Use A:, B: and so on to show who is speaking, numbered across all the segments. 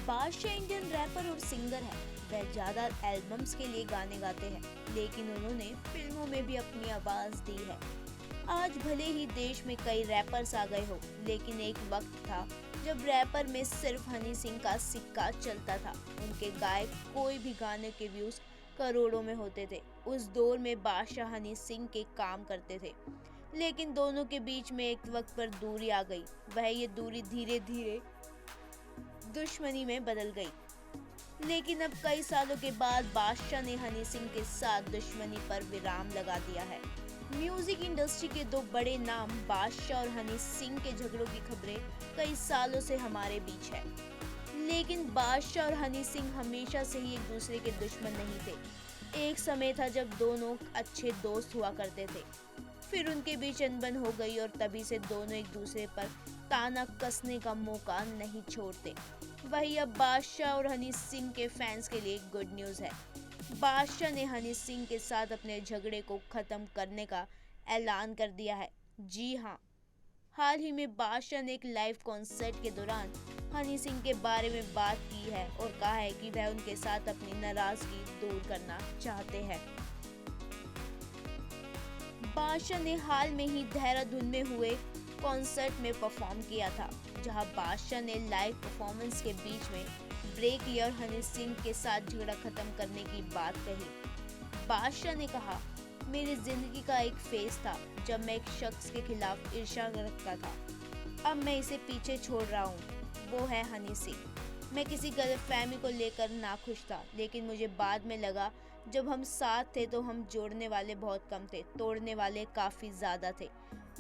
A: बादशाह Indian rapper और singer है। वह ज्यादा एल्बम्स के लिए गाने गाते हैं, लेकिन उन्होंने फिल्मों में भी अपनी आवाज दी है। आज भले ही देश में कई रैपर्स आ गए हो, लेकिन एक वक्त था जब रैपर में सिर्फ हनी सिंह का सिक्का चलता था। उनके गाए कोई भी गाने के व्यूज करोड़ों में होते थे। उस दौर में बादशाह हनी सिंह के काम करते थे, लेकिन दोनों के बीच में एक वक्त पर दूरी आ गई। वह ये दूरी धीरे धीरे दुश्मनी में बदल गई। लेकिन अब कई सालों के बाद बादशाह ने हनी सिंह के साथ दुश्मनी पर विराम लगा दिया है। म्यूजिक इंडस्ट्री के दो बड़े नाम बादशाह और हनी सिंह के झगड़ों की खबरें कई सालों से हमारे बीच है, लेकिन बादशाह और हनी सिंह हमेशा से ही एक दूसरे के दुश्मन नहीं थे। एक समय था जब दोनों अच्छे दोस्त हुआ करते थे, फिर उनके बीच अनबन हो गई और तभी से दोनों एक दूसरे पर ताना कसने का मौका नहीं छोड़ते। वही अब बादशाह और हनी सिंह के फैंस के लिए गुड न्यूज़ है। बादशाह ने हनी सिंह के साथ अपने झगड़े को खत्म करने का ऐलान कर दिया है। जी हाँ, हाल ही में बादशाह ने एक लाइव कॉन्सर्ट के दौरान हनी सिंह के बारे में बात की है और कहा है कि वह उनके साथ अपनी नाराजगी दूर करना चाहते हैं। बादशाह ने हाल में ही देहरादून में हुए कॉन्सर्ट में परफॉर्म किया था, जहां बादशाह ने लाइव परफॉर्मेंस के बीच में ब्रेक लिया और हनी सिंह के साथ झगड़ा खत्म करने की बात कही। बादशाह ने कहा, मेरी जिंदगी का एक फेज था जब मैं एक शख्स के खिलाफ ईर्ष्या रखता था। अब मैं इसे पीछे छोड़ रहा हूँ, वो है हनी सिंह। मैं किसी गलतफहमी को लेकर नाखुश था, लेकिन मुझे बाद में लगा जब हम साथ थे तो हम जोड़ने वाले बहुत कम थे, तोड़ने वाले काफ़ी ज़्यादा थे।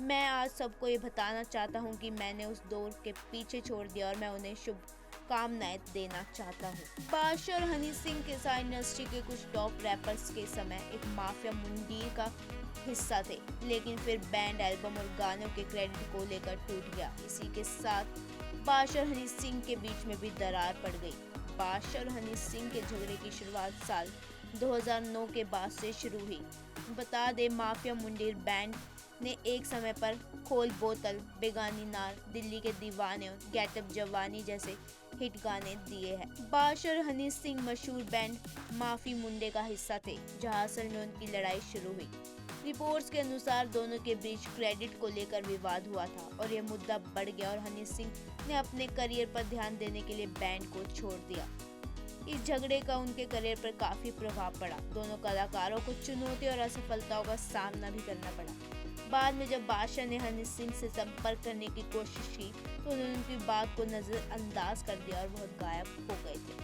A: मैं आज सबको ये बताना चाहता हूँ कि मैंने उस दौर के पीछे छोड़ दिया और मैं उन्हें शुभकामनाएं देना चाहता हूँ। बादशाह और हनी सिंह के साथ इंडस्ट्री के कुछ टॉप रैपर्स के समय एक माफिया मुंडीर का हिस्सा थे, लेकिन फिर बैंड एल्बम और गानों के क्रेडिट को लेकर टूट गया। इसी के साथ बादशाह और हनी सिंह के बीच में भी दरार पड़ गई। बादशाह और हनी सिंह के झगड़े की शुरुआत साल 2009 के बाद से शुरू हुई। बता दे, माफिया मुंडीर बैंड ने एक समय पर खोल बोतल, बेगानी नार, दिल्ली के दीवाने, गेटअप जवानी जैसे हिट गाने दिए हैं। बादशाह और हनी सिंह मशहूर बैंड माफी मुंडे का हिस्सा थे, जहां असल में उनकी लड़ाई शुरू हुई। रिपोर्ट्स के अनुसार दोनों के बीच क्रेडिट को लेकर विवाद हुआ था और यह मुद्दा बढ़ गया और हनी सिंह ने अपने करियर पर ध्यान देने के लिए बैंड को छोड़ दिया। इस झगड़े का उनके करियर पर काफी प्रभाव पड़ा। दोनों कलाकारों को चुनौती और असफलताओं का सामना भी करना पड़ा। बाद में जब बादशाह ने हनी सिंह से संपर्क करने की कोशिश की तो उन्होंने उनकी बात को नजरअंदाज कर दिया और बहुत गायब हो गए थे।